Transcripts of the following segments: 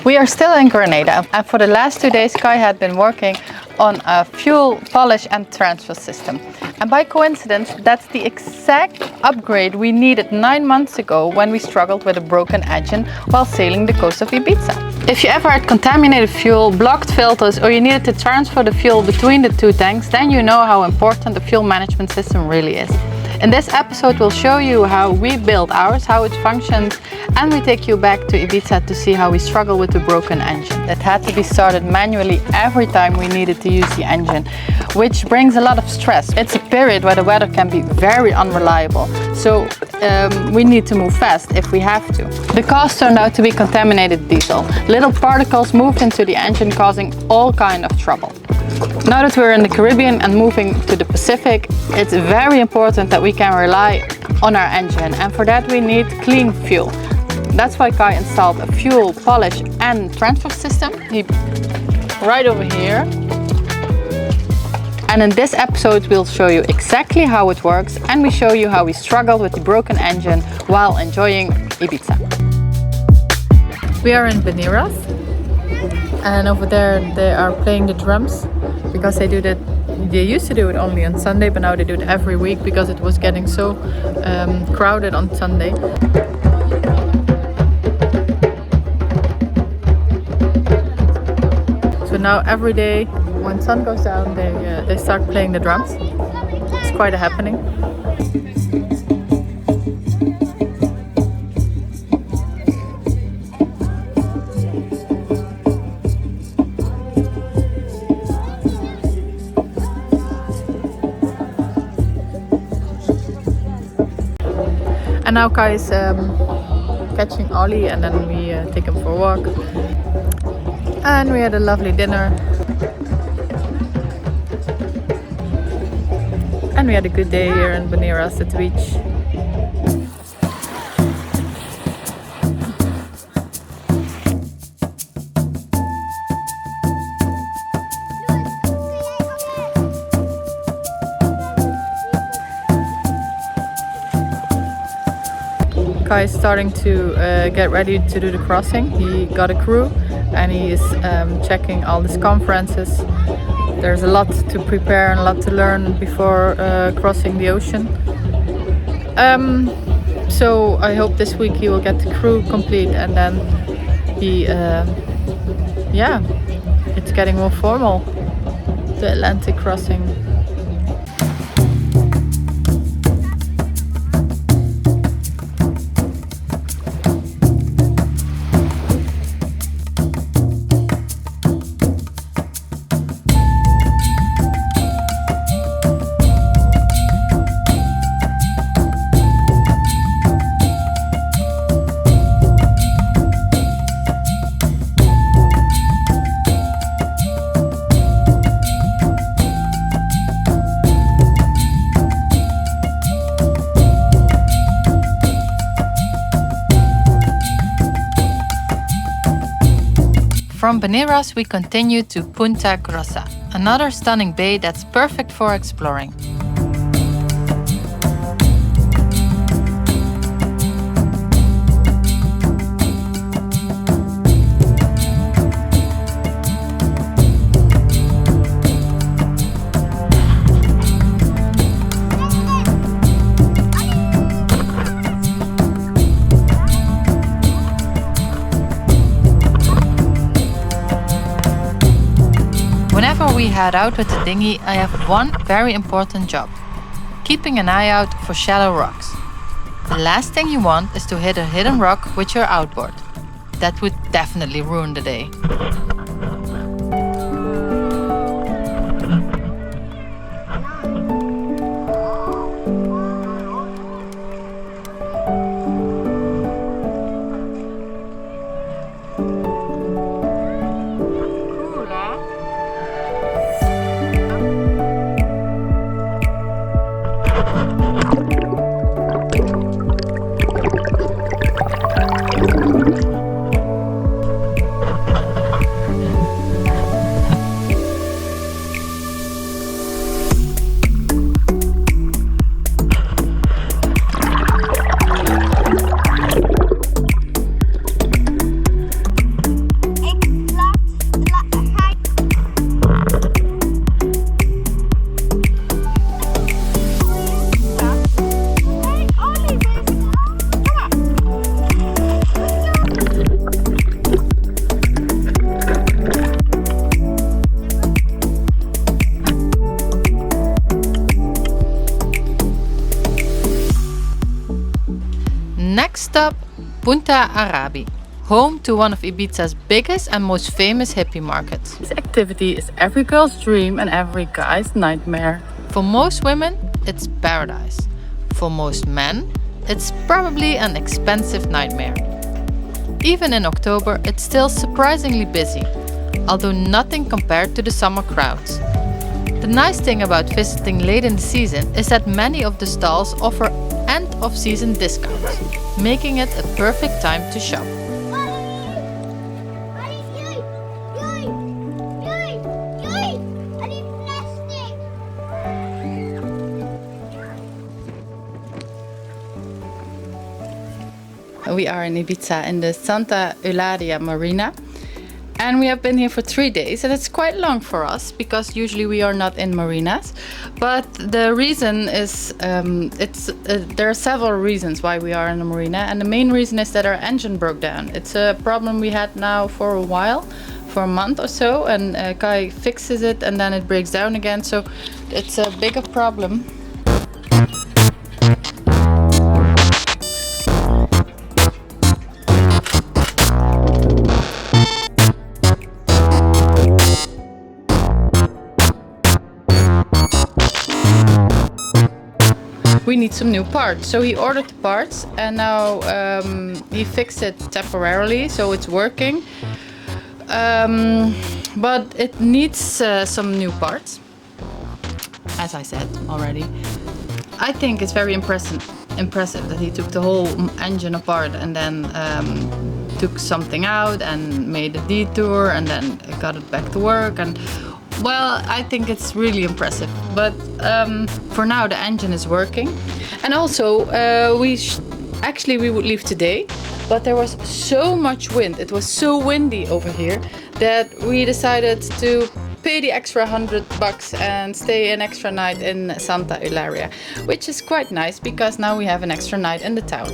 We are still in Grenada, and for the last 2 days Kai had been working on a fuel, polish and transfer system. And by coincidence, that's the exact upgrade we needed 9 months ago when we struggled with a broken engine while sailing the coast of Ibiza. If you ever had contaminated fuel, blocked filters, or you needed to transfer the fuel between the two tanks, then you know how important the fuel management system really is. In this episode, we'll show you how we built ours, how it functions, and we take you back to Ibiza to see how we struggle with the broken engine. It had to be started manually every time we needed to use the engine, which brings a lot of stress. It's a period where the weather can be very unreliable, so we need to move fast if we have to. The cause turned out to be contaminated diesel. Little particles moved into the engine, causing all kind of trouble. Now that we're in the Caribbean and moving to the Pacific, it's very important that we can rely on our engine, and for that we need clean fuel. That's why Kai installed a fuel, polish and transfer system right over here. And in this episode we'll show you exactly how it works, and we show you how we struggled with the broken engine while enjoying Ibiza. We are in Baneras, and over there they are playing the drums because they used to do it only on Sunday, but now they do it every week because it was getting so crowded on Sunday. So now every day when sun goes down, they start playing the drums. It's quite a happening. And now Kai is catching Ollie, and then we take him for a walk. And we had a lovely dinner. And we had a good day here in Baneras at the beach. Kai is starting to get ready to do the crossing. He got a crew and he is checking all these conferences. There's a lot to prepare and a lot to learn before crossing the ocean. So I hope this week he will get the crew complete, and then it's getting more formal, the Atlantic crossing. From Baneras we continue to Punta Grossa, another stunning bay that's perfect for exploring. Whenever we head out with the dinghy, I have one very important job: keeping an eye out for shallow rocks. The last thing you want is to hit a hidden rock with your outboard. That would definitely ruin the day. stop, Punta Arabi, home to one of Ibiza's biggest and most famous hippie markets. This activity is every girl's dream and every guy's nightmare. For most women, it's paradise. For most men, it's probably an expensive nightmare. Even in October, it's still surprisingly busy, although nothing compared to the summer crowds. The nice thing about visiting late in the season is that many of the stalls offer end-of-season discounts, making it a perfect time to shop. We are in Ibiza in the Santa Eulalia Marina, and we have been here for 3 days, and it's quite long for us because usually we are not in marinas. But the reason is there are several reasons why we are in a marina, and the main reason is that our engine broke down. It's a problem we had now for a while, for a month or so, and Kai fixes it and then it breaks down again, so it's a bigger problem. We need some new parts, so he ordered the parts, and now he fixed it temporarily, so it's working. But it needs some new parts, as I said already. I think it's very impressive that he took the whole engine apart and then took something out and made a detour and then got it back to work. And well, I think it's really impressive, but for now the engine is working. And also we would leave today, but there was so much wind, it was so windy over here, that we decided to pay the extra $100 and stay an extra night in Santa Eulalia, which is quite nice because now we have an extra night in the town.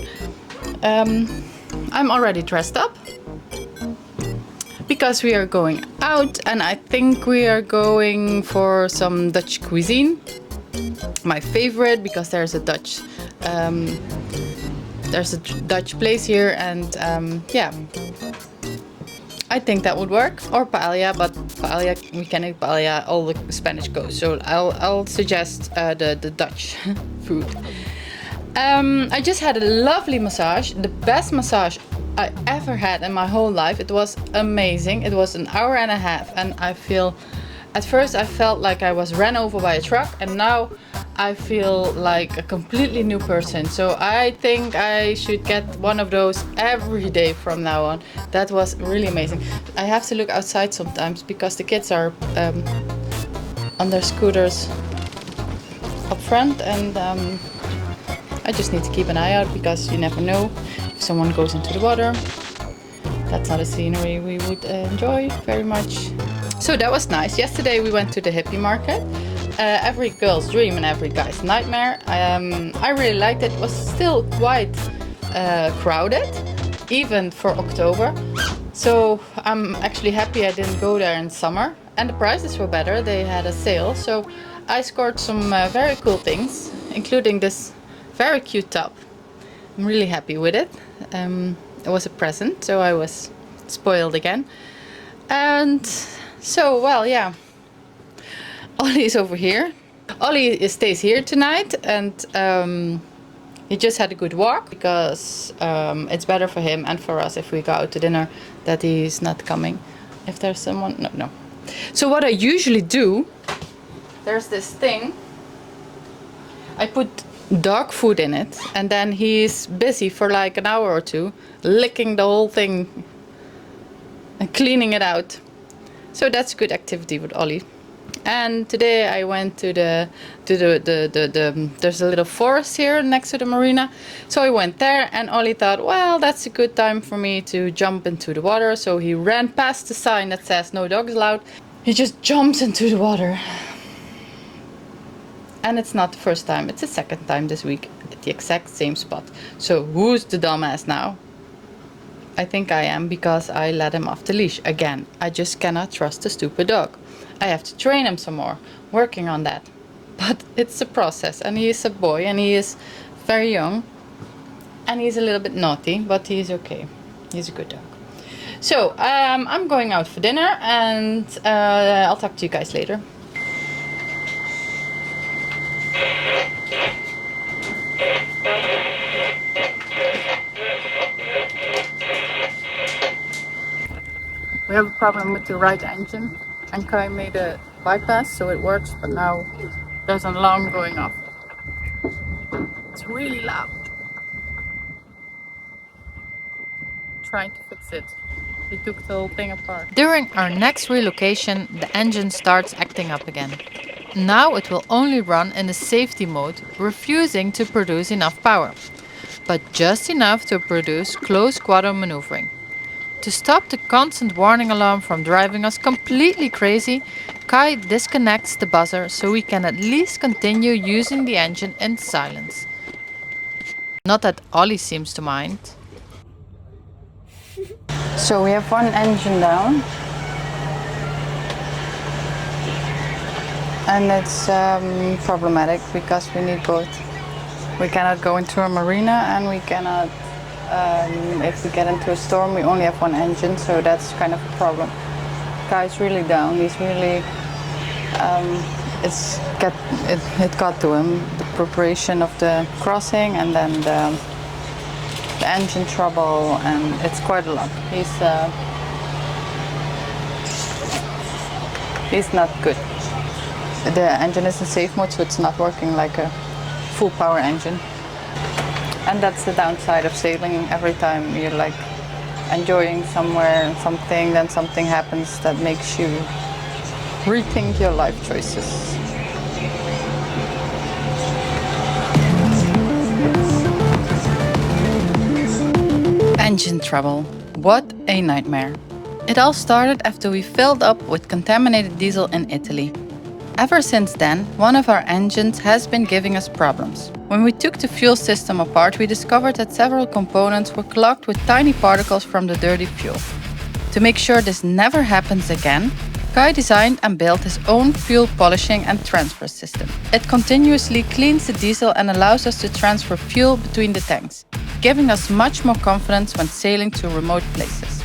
I'm already dressed up because we are going out, and I think we are going for some Dutch cuisine. My favorite, because there's a Dutch place here, and yeah, I think that would work. Or paella, but paella, we can eat paella, all the Spanish goes, so I'll suggest the Dutch food. I just had a lovely massage, the best massage I ever had in my whole life. It was amazing. It was an hour and a half, and at first I felt like I was ran over by a truck, and now I feel like a completely new person. So I think I should get one of those every day from now on. That was really amazing. I have to look outside sometimes because the kids are on their scooters up front, and I just need to keep an eye out because you never know if someone goes into the water. That's not a scenery we would enjoy very much. So that was nice. Yesterday we went to the hippie market. Every girl's dream and every guy's nightmare. I really liked it. It was still quite crowded, even for October. So I'm actually happy I didn't go there in summer. And the prices were better. They had a sale. So I scored some very cool things, including this very cute top. I'm really happy with it. It was a present, so I was spoiled again. And so, well, yeah. Ollie is over here. Ollie stays here tonight, and he just had a good walk because it's better for him and for us if we go out to dinner that he's not coming. If there's someone, no. So what I usually do, there's this thing. I put dog food in it, and then he's busy for like an hour or two, licking the whole thing and cleaning it out. So that's a good activity with Ollie. And today I went to there's a little forest here next to the marina. So I went there, and Ollie thought, well, that's a good time for me to jump into the water. So he ran past the sign that says no dogs allowed. He just jumps into the water. And it's not the first time, it's the second time this week at the exact same spot. So who's the dumbass now? I think I am, because I let him off the leash again. I just cannot trust the stupid dog. I have to train him some more, working on that. But it's a process, and he is a boy, and he is very young. and he's a little bit naughty, but he's okay. He's a good dog. So I'm going out for dinner, and I'll talk to you guys later. We have a problem with the right engine, and Kai made a bypass so it works, but now there's an alarm going off. It's really loud. Trying to fix it. He took the whole thing apart. During our next relocation, the engine starts acting up again. Now it will only run in the safety mode, refusing to produce enough power, but just enough to produce close quarter maneuvering. To stop the constant warning alarm from driving us completely crazy, Kai disconnects the buzzer so we can at least continue using the engine in silence. Not that Ollie seems to mind. So we have one engine down, and it's problematic because we need both. We cannot go into a marina, and we cannot, if we get into a storm, we only have one engine, so that's kind of a problem. Guy's really down. He's really, it got to him, the preparation of the crossing, and then the engine trouble, and it's quite a lot. He's not good. The engine is in safe mode, so it's not working like a full power engine. And that's the downside of sailing. Every time you're like enjoying somewhere, something, then something happens that makes you rethink your life choices. Engine trouble. What a nightmare. It all started after we filled up with contaminated diesel in Italy. Ever since then, one of our engines has been giving us problems. When we took the fuel system apart, we discovered that several components were clogged with tiny particles from the dirty fuel. To make sure this never happens again, Kai designed and built his own fuel polishing and transfer system. It continuously cleans the diesel and allows us to transfer fuel between the tanks, giving us much more confidence when sailing to remote places.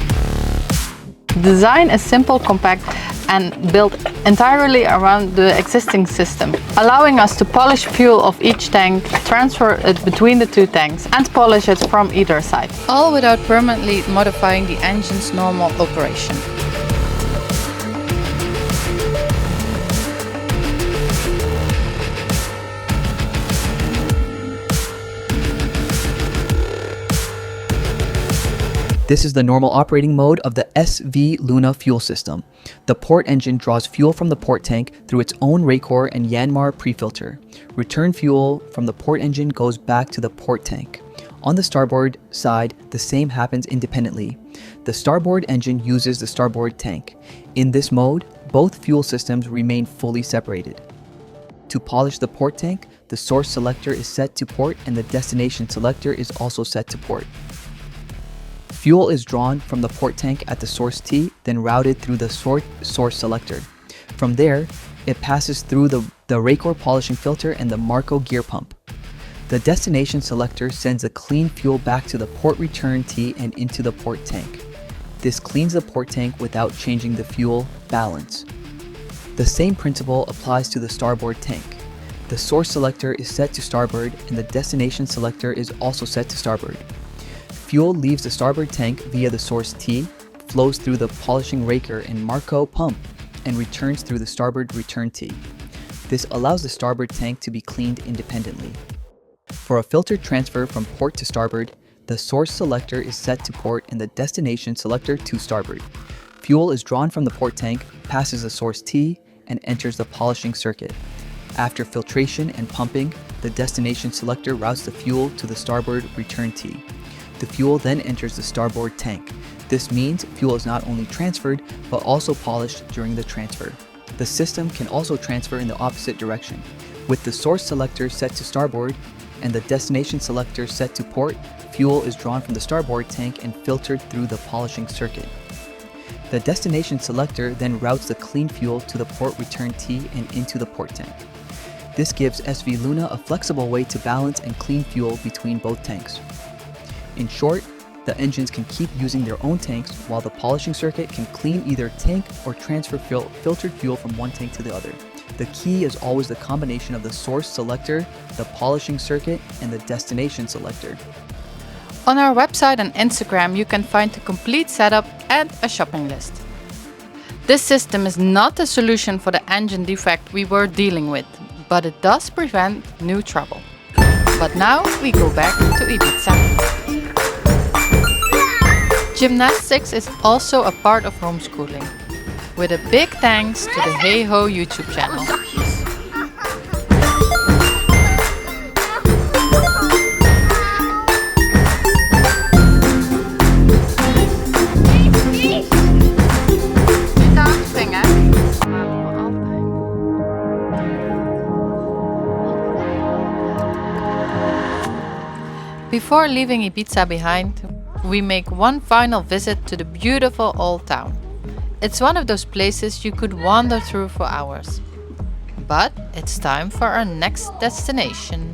The design is simple, compact, and built entirely around the existing system, allowing us to polish fuel of each tank, transfer it between the two tanks, and polish it from either side, all without permanently modifying the engine's normal operation. This is the normal operating mode of the SV Luna fuel system. The port engine draws fuel from the port tank through its own Raycor and Yanmar pre-filter. Return fuel from the port engine goes back to the port tank. On the starboard side, the same happens independently. The starboard engine uses the starboard tank. In this mode, both fuel systems remain fully separated. To polish the port tank, the source selector is set to port and the destination selector is also set to port. Fuel is drawn from the port tank at the source T, then routed through the source selector. From there, it passes through the Raycor polishing filter and the Marco gear pump. The destination selector sends the clean fuel back to the port return T and into the port tank. This cleans the port tank without changing the fuel balance. The same principle applies to the starboard tank. The source selector is set to starboard and the destination selector is also set to starboard. Fuel leaves the starboard tank via the source T, flows through the polishing raker and Marco pump, and returns through the starboard return T. This allows the starboard tank to be cleaned independently. For a filter transfer from port to starboard, the source selector is set to port and the destination selector to starboard. Fuel is drawn from the port tank, passes the source T, and enters the polishing circuit. After filtration and pumping, the destination selector routes the fuel to the starboard return T. The fuel then enters the starboard tank. This means fuel is not only transferred, but also polished during the transfer. The system can also transfer in the opposite direction. With the source selector set to starboard and the destination selector set to port, fuel is drawn from the starboard tank and filtered through the polishing circuit. The destination selector then routes the clean fuel to the port return T and into the port tank. This gives SV Luna a flexible way to balance and clean fuel between both tanks. In short, the engines can keep using their own tanks while the polishing circuit can clean either tank or transfer filtered fuel from one tank to the other. The key is always the combination of the source selector, the polishing circuit, and the destination selector. On our website and Instagram, you can find the complete setup and a shopping list. This system is not the solution for the engine defect we were dealing with, but it does prevent new trouble. But now we go back to Ibiza. Gymnastics is also a part of homeschooling, with a big thanks to the Hey Ho YouTube channel. Before leaving Ibiza behind, we make one final visit to the beautiful old town. It's one of those places you could wander through for hours. But it's time for our next destination.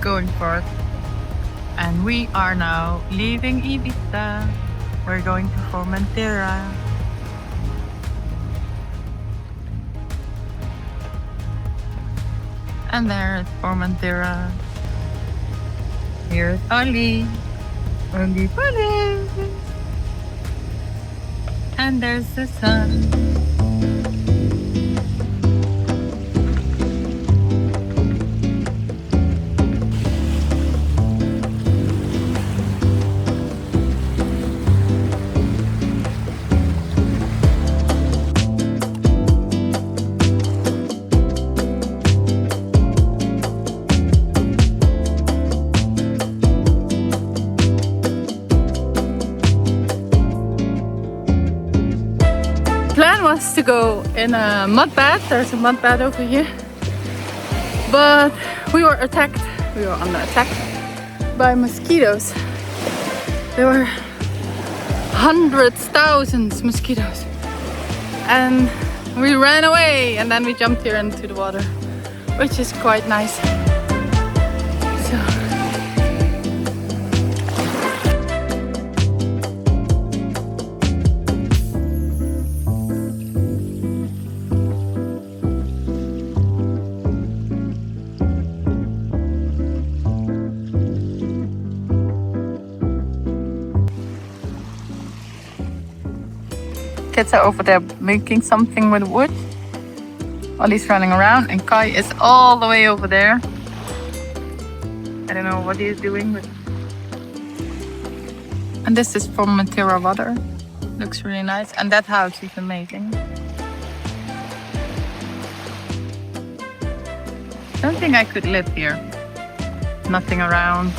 Going forth, and we are now leaving Ibiza. We're going to Formentera. And there is Formentera. Here's Ollie. Ollie. And there's the sun. Plan was to go in a mud bath. There's a mud bath over here, but we were under attack by mosquitoes. There were hundreds, thousands mosquitoes, and we ran away, and then we jumped here into the water, which is quite nice. So kids are over there making something with wood. Ollie's running around and Kai is all the way over there. I don't know what he's doing, but... And this is Formentera water. Looks really nice. And that house is amazing. Don't think I could live here. Nothing around.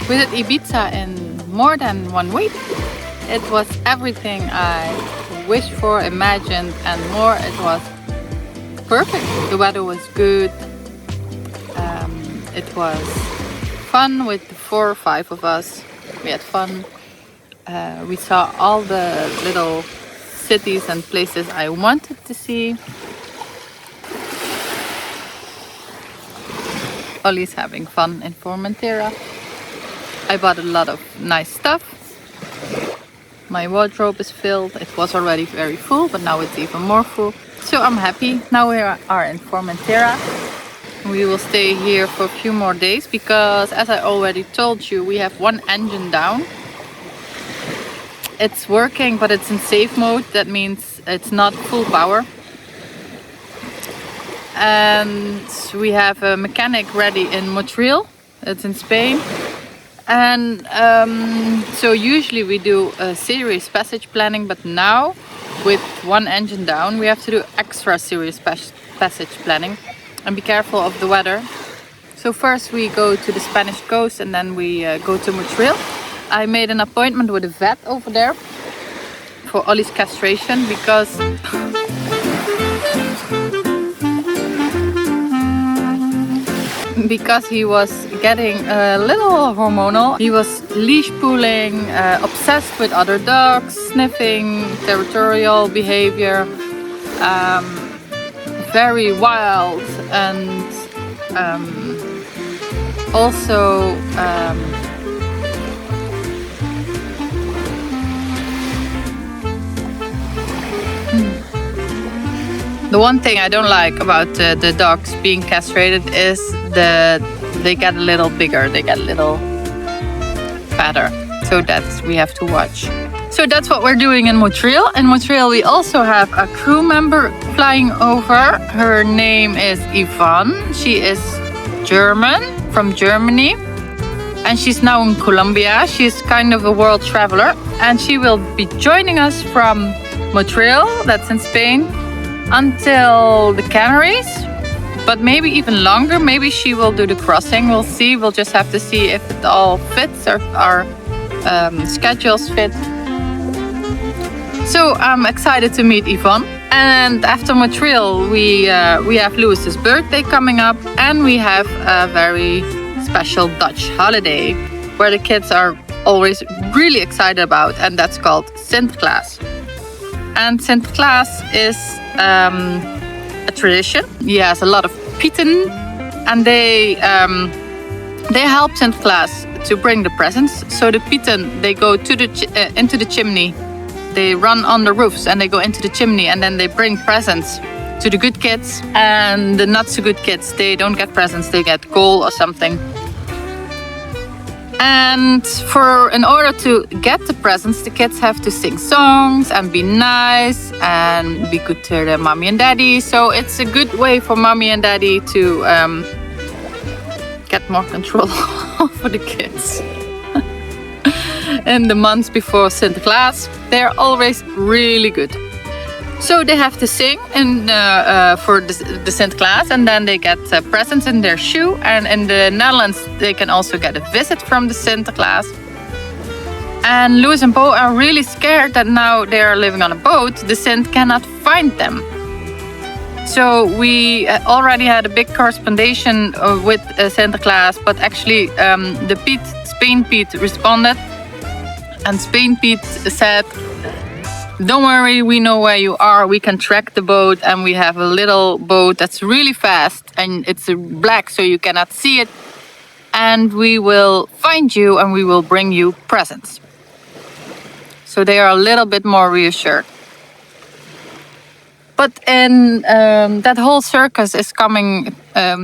We did Ibiza in more than 1 week. It was everything I wished for, imagined, and more. It was perfect. The weather was good. It was fun with the 4 or 5 of us. We had fun. We saw all the little cities and places I wanted to see. Ollie's having fun in Formentera. I bought a lot of nice stuff. My wardrobe is filled. It was already very full, but now it's even more full. So I'm happy. Now we are in Formentera. We will stay here for a few more days because, as I already told you, we have 1 engine down. It's working, but it's in safe mode. That means it's not full power. And we have a mechanic ready in Montreal. It's in Spain. And so usually we do a serious passage planning, but now with one engine down, we have to do extra serious passage planning and be careful of the weather. So first we go to the Spanish coast and then we go to Montreal. I made an appointment with a vet over there for Ollie's castration because he was getting a little hormonal. He was leash pulling, obsessed with other dogs, sniffing, territorial behavior, very wild, and also the one thing I don't like about the dogs being castrated is that they get a little bigger, they get a little fatter. So that's we have to watch. So that's what we're doing in Montreal. In Montreal we also have a crew member flying over. Her name is Yvonne. She is German, from Germany. And she's now in Colombia. She's kind of a world traveler. And she will be joining us from Montreal, that's in Spain, until the Canaries, but maybe even longer. Maybe she will do the crossing. We'll see. We'll just have to see if it all fits or our schedules fit. So I'm excited to meet Yvonne. And after Montreal, we have Lewis's birthday coming up, and we have a very special Dutch holiday where the kids are always really excited about, and that's called Sinterklaas. And Sinterklaas is a tradition. He has a lot of pieten, and they help Sinterklaas to bring the presents. So the pieten, they go to the into the chimney. They run on the roofs and they go into the chimney, and then they bring presents to the good kids. And the not so good kids, they don't get presents. They get coal or something. And in order to get the presents, the kids have to sing songs and be nice and be good to their mommy and daddy. So it's a good way for mommy and daddy to get more control over the kids. In the months before Sinterklaas, they're always really good. So they have to sing for the Sinterklaas, and then they get presents in their shoe. And in the Netherlands, they can also get a visit from the Sinterklaas. And Louis and Bo are really scared that now they are living on a boat, the Sint cannot find them. So we already had a big correspondence with Sinterklaas, but actually Spain Pete responded. And Spain Pete said, "Don't worry, we know where you are. We can track the boat, and we have a little boat that's really fast, and it's black, so you cannot see it. And we will find you, and we will bring you presents." So they are a little bit more reassured. But that whole circus is coming,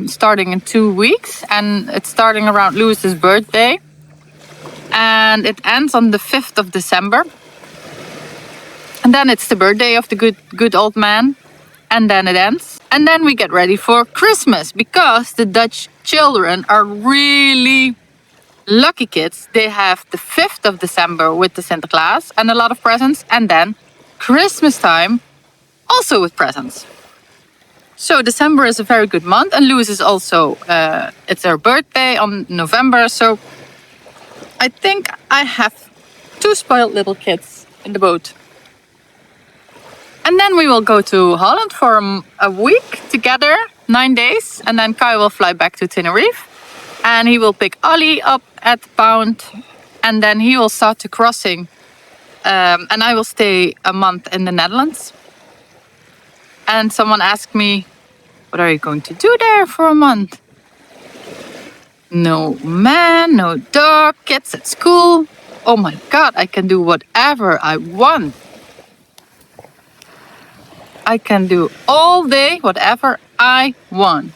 starting in 2 weeks, and it's starting around Lewis's birthday, and it ends on the 5th of December. And then it's the birthday of the good old man. And then it ends. And then we get ready for Christmas, because the Dutch children are really lucky kids. They have the 5th of December with the Sinterklaas and a lot of presents. And then Christmas time also with presents. So December is a very good month. And Louis is also, it's her birthday on November. So I think I have 2 spoiled little kids in the boat. And then we will go to Holland for a week together, 9 days. And then Kai will fly back to Tenerife. And he will pick Ollie up at Pound. And then he will start the crossing. And I will stay a month in the Netherlands. And someone asked me, "What are you going to do there for a month?" No man, no dog, kids at school. Oh my God, I can do whatever I want. I can do all day whatever I want.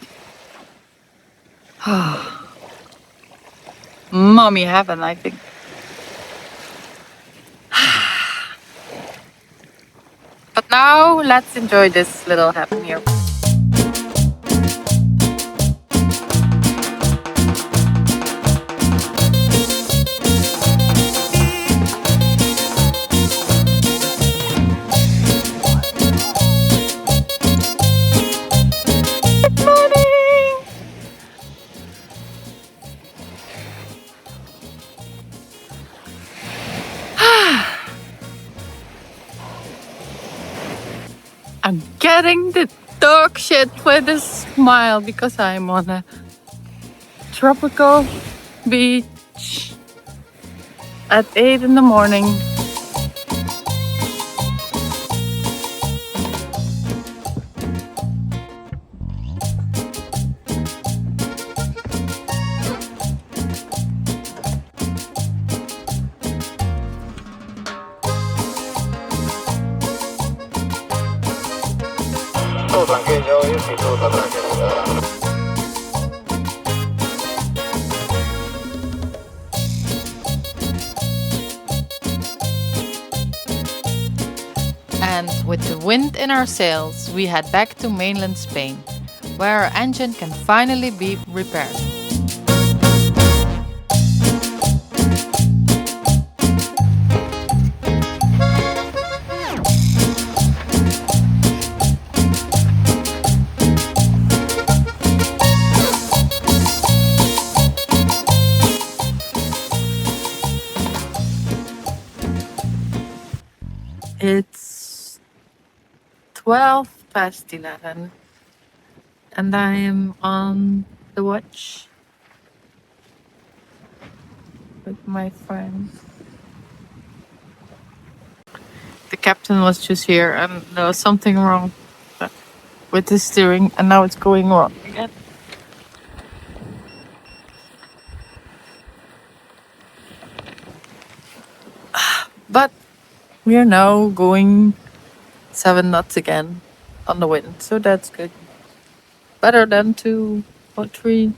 Mommy heaven, I think. But now let's enjoy this little happen here. I'm getting the dog shit with a smile because I'm on a tropical beach at 8 in the morning. Todo tranquilo, hoy sí, todo está tranquilo. And with the wind in our sails, we head back to mainland Spain, where our engine can finally be repaired. It's 11:12, and I am on the watch with my friend. The captain was just here, and there was something wrong with the steering, and now it's going wrong again. But we are now going 7 knots again on the wind, so that's good. Better than 2 or 3.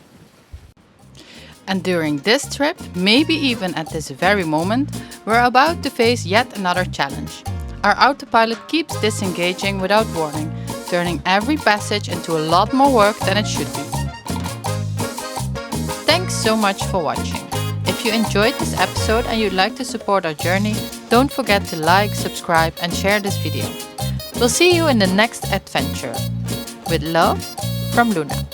And during this trip, maybe even at this very moment, we're about to face yet another challenge. Our autopilot keeps disengaging without warning, turning every passage into a lot more work than it should be. Thanks so much for watching. If you enjoyed this episode and you'd like to support our journey, don't forget to like, subscribe and share this video. We'll see you in the next adventure. With love, from Luna.